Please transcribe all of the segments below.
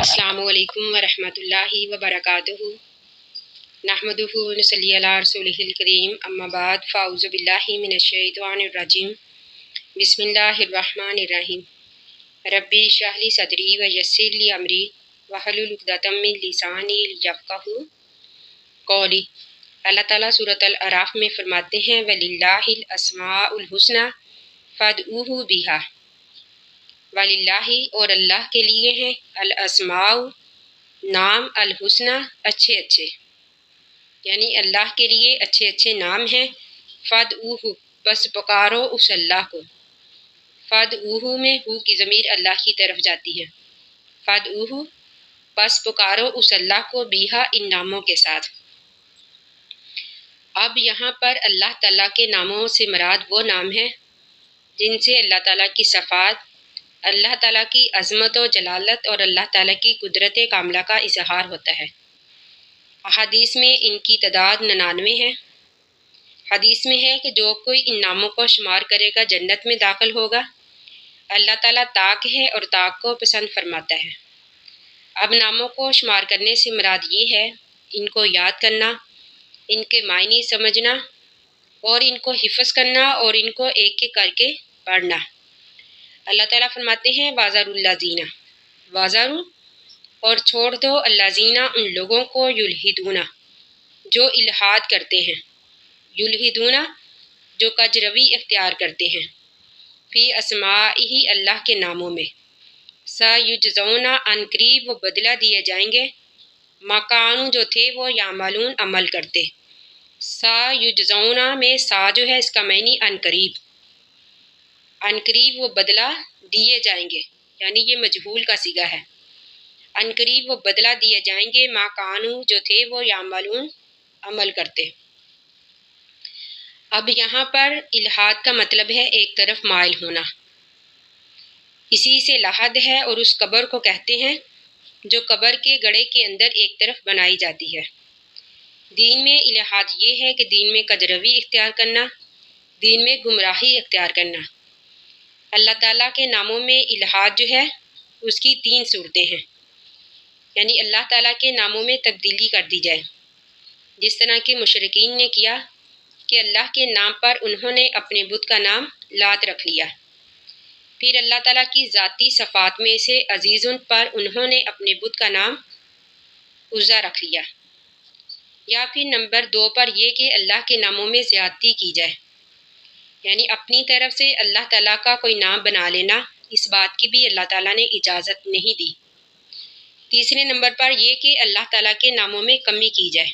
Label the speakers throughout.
Speaker 1: السلام علیکم ورحمۃ اللہ وبرکاتہ نحمدہ ونصلی علی رسولہ الکریم اما بعد فاعوذ باللہ من الشیطان الرجیم بسم اللہ الرحمن الرحیم ربی اشرح لی صدری ویسر لی امری واحلل عقدۃ من لسانی یفقہوا قولی۔ اللہ تعالیٰ سورۃ الاعراف میں فرماتے ہیں وَلِلَّهِ الْأَسْمَاءُ الْحُسْنَى فَادْعُوهُ بِهَا، وَلِلَّهِ اور اللہ کے لیے ہیں الاسماء نام الحسنى اچھے اچھے، یعنی اللہ کے لیے اچھے اچھے نام ہیں۔ فَادْعُوهُ بس پکارو اس اللہ کو، فَادْعُوهُ میں ہو کی ضمیر اللہ کی طرف جاتی ہے، فَادْعُوهُ بس پکارو اس اللہ کو بِهَا ان ناموں کے ساتھ۔ اب یہاں پر اللہ تعالیٰ کے ناموں سے مراد وہ نام ہیں جن سے اللہ تعالیٰ کی صفات، اللہ تعالیٰ کی عظمت و جلالت اور اللہ تعالیٰ کی قدرت کاملہ کا اظہار ہوتا ہے۔ احادیث میں ان کی تعداد 99 ہے۔ حدیث میں ہے کہ جو کوئی ان ناموں کو شمار کرے گا جنت میں داخل ہوگا۔ اللہ تعالیٰ طاق ہے اور طاق کو پسند فرماتا ہے۔ اب ناموں کو شمار کرنے سے مراد یہ ہے ان کو یاد کرنا، ان کے معنی سمجھنا اور ان کو حفظ کرنا اور ان کو ایک ایک کر کے پڑھنا۔ اللہ تعالیٰ فرماتے ہیں وَذَرُوا الَّذِينَ، وَذَرُوا اور چھوڑ دو الَّذِينَ ان لوگوں کو یلحدون جو الحاد کرتے ہیں، یلحدون جو کجروی اختیار کرتے ہیں، فی اسمائہ اللہ کے ناموں میں، سیجزون ان قریب وہ بدلہ دیے جائیں گے، ما کانوا جو تھے وہ یعملون عمل کرتے۔ سیجزون میں سا جو ہے اس کا معنی ان قریب، ان قریب وہ بدلہ دیے جائیں گے، یعنی یہ مجہول کا صیغہ ہے۔ ان قریب وہ بدلہ دیے جائیں گے ما کانوا جو تھے وہ یعملون عمل کرتے۔ اب یہاں پر الحاد کا مطلب ہے ایک طرف مائل ہونا، اسی سے لحد ہے اور اس قبر کو کہتے ہیں جو قبر کے گڑھے کے اندر ایک طرف بنائی جاتی ہے۔ دین میں الحاد یہ ہے کہ دین میں کجروی اختیار کرنا، دین میں گمراہی اختیار کرنا۔ اللہ تعالیٰ کے ناموں میں الحاد جو ہے اس کی 3 صورتیں ہیں، یعنی اللہ تعالیٰ کے ناموں میں تبدیلی کر دی جائے، جس طرح کہ مشرکین نے کیا کہ اللہ کے نام پر انہوں نے اپنے بت کا نام لات رکھ لیا۔ پھر اللہ تعالیٰ کی ذاتی صفات میں سے عزیزن پر انہوں نے اپنے بت کا نام عزا رکھ لیا۔ یا پھر نمبر 2 پر یہ کہ اللہ کے ناموں میں زیادتی کی جائے، یعنی اپنی طرف سے اللہ تعالیٰ کا کوئی نام بنا لینا، اس بات کی بھی اللہ تعالیٰ نے اجازت نہیں دی۔ تیسرے نمبر پر یہ کہ اللہ تعالیٰ کے ناموں میں کمی کی جائے،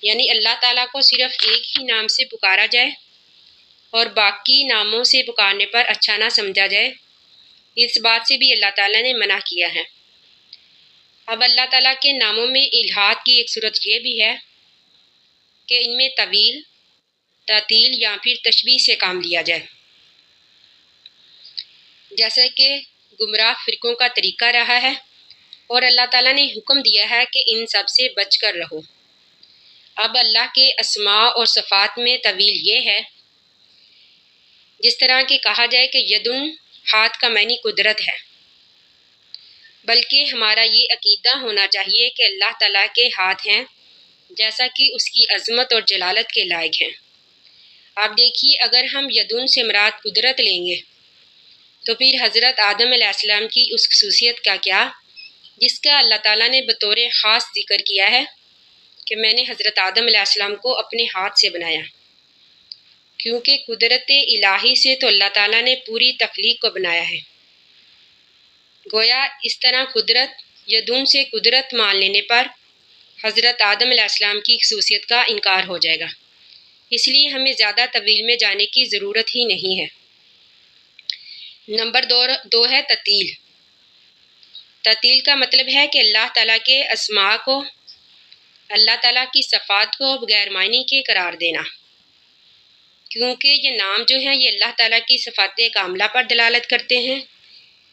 Speaker 1: یعنی اللہ تعالیٰ کو صرف ایک ہی نام سے پکارا جائے اور باقی ناموں سے پکارنے پر اچھا نہ سمجھا جائے، اس بات سے بھی اللہ تعالیٰ نے منع کیا ہے۔ اب اللہ تعالیٰ کے ناموں میں الحاد کی ایک صورت یہ بھی ہے کہ ان میں طویل، تعطیل یا پھر تشبیہ سے کام لیا جائے، جیسا کہ گمراہ فرقوں کا طریقہ رہا ہے، اور اللہ تعالیٰ نے حکم دیا ہے کہ ان سب سے بچ کر رہو۔ اب اللہ کے اسماء اور صفات میں طویل یہ ہے جس طرح کہ کہا جائے کہ یدن ہاتھ کا معنی قدرت ہے، بلکہ ہمارا یہ عقیدہ ہونا چاہیے کہ اللہ تعالیٰ کے ہاتھ ہیں جیسا کہ اس کی عظمت اور جلالت کے لائق ہیں۔ آپ دیکھیے اگر ہم یدن سے مراد قدرت لیں گے تو پھر حضرت آدم علیہ السلام کی اس خصوصیت کا کیا جس کا اللہ تعالیٰ نے بطور خاص ذکر کیا ہے کہ میں نے حضرت آدم علیہ السلام کو اپنے ہاتھ سے بنایا، کیونکہ قدرت الہی سے تو اللہ تعالیٰ نے پوری تخلیق کو بنایا ہے۔ گویا اس طرح قدرت یدن سے قدرت مان لینے پر حضرت آدم علیہ السلام کی خصوصیت کا انکار ہو جائے گا، اس لیے ہمیں زیادہ طویل میں جانے کی ضرورت ہی نہیں ہے۔ نمبر 2 ہے تعطیل۔ تعطیل کا مطلب ہے کہ اللہ تعالیٰ کے اسماء کو، اللہ تعالیٰ کی صفات کو بغیر معنی کے قرار دینا، کیونکہ یہ نام جو ہیں یہ اللہ تعالیٰ کی صفات کاملہ پر دلالت کرتے ہیں،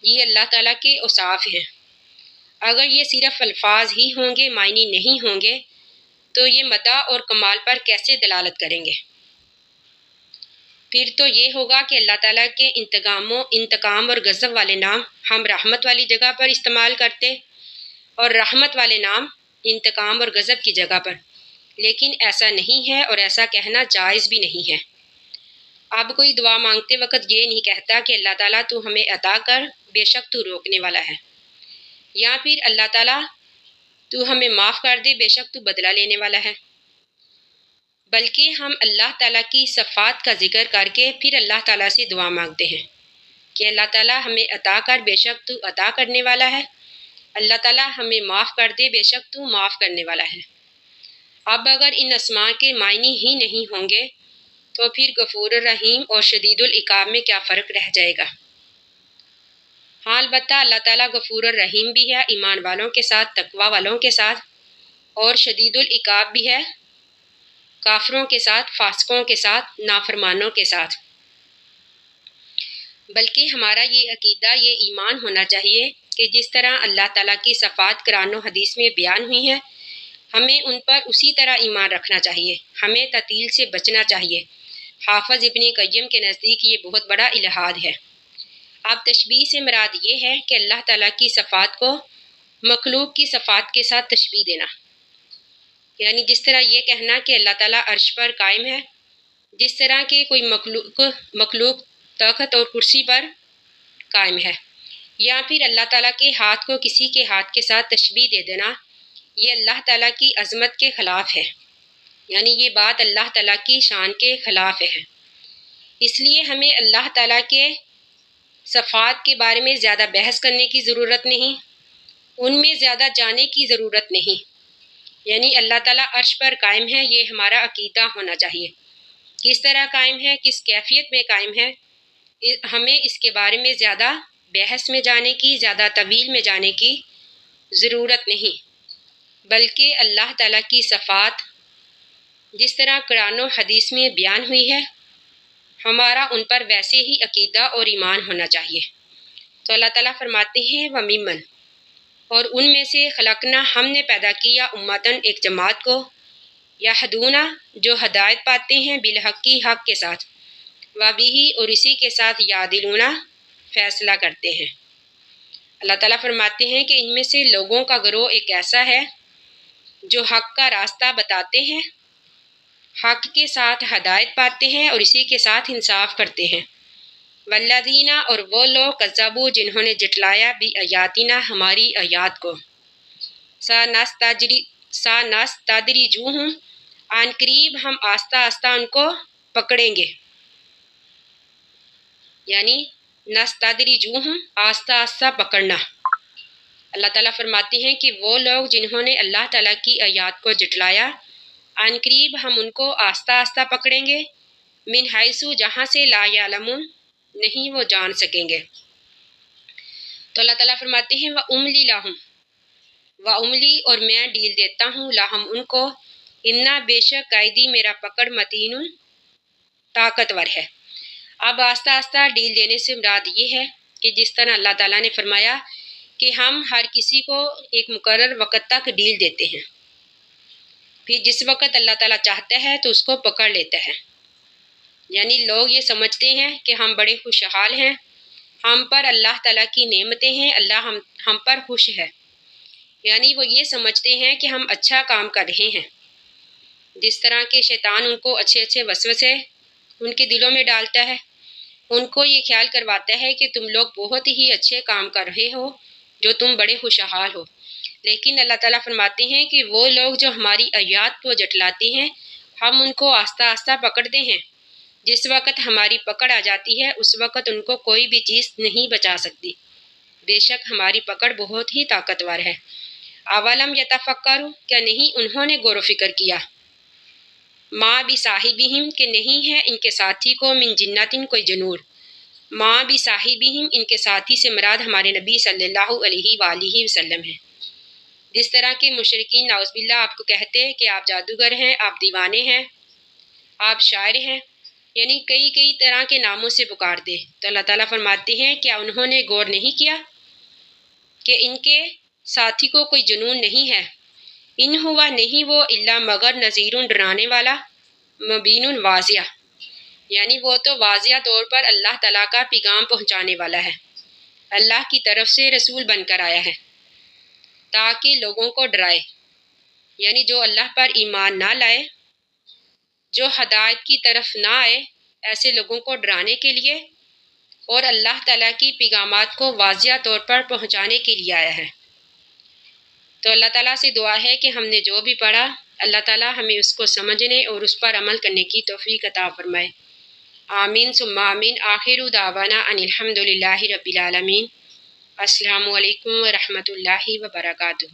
Speaker 1: یہ اللہ تعالیٰ کے اوصاف ہیں۔ اگر یہ صرف الفاظ ہی ہوں گے، معنی نہیں ہوں گے، تو یہ مدح اور کمال پر کیسے دلالت کریں گے؟ پھر تو یہ ہوگا کہ اللہ تعالیٰ کے انتقام اور غضب والے نام ہم رحمت والی جگہ پر استعمال کرتے اور رحمت والے نام انتقام اور غضب کی جگہ پر، لیکن ایسا نہیں ہے اور ایسا کہنا جائز بھی نہیں ہے۔ اب کوئی دعا مانگتے وقت یہ نہیں کہتا کہ اللہ تعالیٰ تو ہمیں عطا کر، بے شک تو روکنے والا ہے، یا پھر اللہ تعالیٰ تو ہمیں معاف کر دے، بے شک تو بدلہ لینے والا ہے، بلکہ ہم اللہ تعالیٰ کی صفات کا ذکر کر کے پھر اللہ تعالیٰ سے دعا مانگتے ہیں کہ اللہ تعالیٰ ہمیں عطا کر، بے شک تو عطا کرنے والا ہے، اللہ تعالیٰ ہمیں معاف کر دے، بے شک تو معاف کرنے والا ہے۔ اب اگر ان اسماء کے معنی ہی نہیں ہوں گے تو پھر غفور الرحیم اور شدید العقاب میں کیا فرق رہ جائے گا؟ ہاں البتہ اللہ تعالیٰ غفور الرحیم بھی ہے ایمان والوں کے ساتھ، تقوی والوں کے ساتھ، اور شدید العقاب بھی ہے کافروں کے ساتھ، فاسقوں کے ساتھ، نافرمانوں کے ساتھ۔ بلکہ ہمارا یہ عقیدہ، یہ ایمان ہونا چاہیے کہ جس طرح اللہ تعالیٰ کی صفات قرآن و حدیث میں بیان ہوئی ہیں، ہمیں ان پر اسی طرح ایمان رکھنا چاہیے، ہمیں تعطیل سے بچنا چاہیے۔ حافظ ابن قیم کے نزدیک یہ بہت بڑا الحاد ہے۔ اب تشبیہ سے مراد یہ ہے کہ اللہ تعالیٰ کی صفات کو مخلوق کی صفات کے ساتھ تشبیہ دینا، یعنی جس طرح یہ کہنا کہ اللہ تعالیٰ عرش پر قائم ہے، جس طرح کہ کوئی مخلوق تخت اور کرسی پر قائم ہے، یا پھر اللہ تعالیٰ کے ہاتھ کو کسی کے ہاتھ کے ساتھ تشبیہ دے دینا، یہ اللہ تعالیٰ کی عظمت کے خلاف ہے، یعنی یہ بات اللہ تعالیٰ کی شان کے خلاف ہے۔ اس لیے ہمیں اللہ تعالیٰ کے صفات کے بارے میں زیادہ بحث کرنے کی ضرورت نہیں، ان میں زیادہ جانے کی ضرورت نہیں، یعنی اللہ تعالیٰ عرش پر قائم ہے، یہ ہمارا عقیدہ ہونا چاہیے۔ کس طرح قائم ہے، کس کیفیت میں قائم ہے، ہمیں اس کے بارے میں زیادہ بحث میں جانے کی، زیادہ طویل میں جانے کی ضرورت نہیں، بلکہ اللہ تعالیٰ کی صفات جس طرح قرآن و حدیث میں بیان ہوئی ہے، ہمارا ان پر ویسے ہی عقیدہ اور ایمان ہونا چاہیے۔ تو اللہ تعالیٰ فرماتے ہیں وَمِمَّن، اور ان میں سے خلقنا، ہم نے پیدا کیا، امتاً ایک جماعت کو، یہدونا، جو ہدایت پاتے ہیں، بالحق کی، حق کے ساتھ، وبہ، اور اسی کے ساتھ، یعدلونا، فیصلہ کرتے ہیں۔ اللہ تعالیٰ فرماتے ہیں کہ ان میں سے لوگوں کا گروہ ایک ایسا ہے جو حق کا راستہ بتاتے ہیں، حق کے ساتھ ہدایت پاتے ہیں اور اسی کے ساتھ انصاف کرتے ہیں۔ والذین، اور وہ لوگ، کذبوا، جنہوں نے جھٹلایا، بآیاتنا، ہماری آیات کو، سنستدرجوہم، عن قریب ہم آہستہ آہستہ ان کو پکڑیں گے، یعنی نستدرجوہم، آہستہ آہستہ پکڑنا۔ اللہ تعالیٰ فرماتے ہیں کہ وہ لوگ جنہوں نے اللہ تعالیٰ کی آیات کو جھٹلایا، عن قریب ہم ان کو آہستہ آہستہ پکڑیں گے، من حیث، جہاں سے، لا یعلمون، نہیں وہ جان سکیں گے۔ تو اللہ تعالیٰ فرماتے ہیں وَأُمْلِي لَهُمْ، وَأُمْلِي، اور میں ڈیل دیتا ہوں، لَهُمْ، ان کو، اِنَّا، بے شک، قائدی، میرا پکڑ، متین، طاقتور ہے۔ اب آہستہ آہستہ ڈیل دینے سے مراد یہ ہے کہ جس طرح اللہ تعالیٰ نے فرمایا کہ ہم ہر کسی کو ایک مقرر وقت تک ڈیل دیتے ہیں، پھر جس وقت اللہ تعالیٰ چاہتا ہے تو اس کو پکڑ لیتا ہے، یعنی لوگ یہ سمجھتے ہیں کہ ہم بڑے خوشحال ہیں، ہم پر اللہ تعالیٰ کی نعمتیں ہیں، اللہ ہم پر خوش ہے، یعنی وہ یہ سمجھتے ہیں کہ ہم اچھا کام کر رہے ہیں، جس طرح کہ شیطان ان کو اچھے اچھے وسوسے ان کے دلوں میں ڈالتا ہے، ان کو یہ خیال کرواتا ہے کہ تم لوگ بہت ہی اچھے کام کر رہے ہو، جو تم بڑے خوشحال ہو، لیکن اللہ تعالیٰ فرماتے ہیں کہ وہ لوگ جو ہماری آیات کو جھٹلاتے ہیں، ہم ان کو آہستہ آہستہ پکڑتے ہیں، جس وقت ہماری پکڑ آ جاتی ہے اس وقت ان کو کوئی بھی چیز نہیں بچا سکتی، بے شک ہماری پکڑ بہت ہی طاقتور ہے۔ اولم یتفکروا، کیا نہیں انہوں نے غور و فکر کیا، ما بصاحبہم، کہ نہیں ہے ان کے ساتھی کو، من جنتن، کوئی جنور، ما بصاحبہم، ان کے ساتھی سے مراد ہمارے نبی صلی اللہ علیہ وآلہ وسلم ہے۔ جس طرح کے مشرکین نعوذ باللہ آپ کو کہتے کہ آپ جادوگر ہیں، آپ دیوانے ہیں، آپ شاعر ہیں، یعنی کئی طرح کے ناموں سے پکار دے، تو اللہ تعالیٰ فرماتے ہیں کیا انہوں نے غور نہیں کیا کہ ان کے ساتھی کو کوئی جنون نہیں ہے، ان ہوا، نہیں وہ، الا مگر، نذیر، ڈرانے والا، مبین، واضح، یعنی وہ تو واضح طور پر اللہ تعالیٰ کا پیغام پہنچانے والا ہے، اللہ کی طرف سے رسول بن کر آیا ہے تاکہ لوگوں کو ڈرائے، یعنی جو اللہ پر ایمان نہ لائے، جو ہدایت کی طرف نہ آئے، ایسے لوگوں کو ڈرانے کے لیے اور اللہ تعالیٰ کی پیغامات کو واضح طور پر پہنچانے کے لیے آیا ہے۔ تو اللہ تعالیٰ سے دعا ہے کہ ہم نے جو بھی پڑھا اللہ تعالیٰ ہمیں اس کو سمجھنے اور اس پر عمل کرنے کی توفیق عطا فرمائے۔ آمین ثم آمین۔ آخر دعوانا ان الحمد للہ رب العالمین۔ السلام علیکم ورحمۃ اللہ وبرکاتہ۔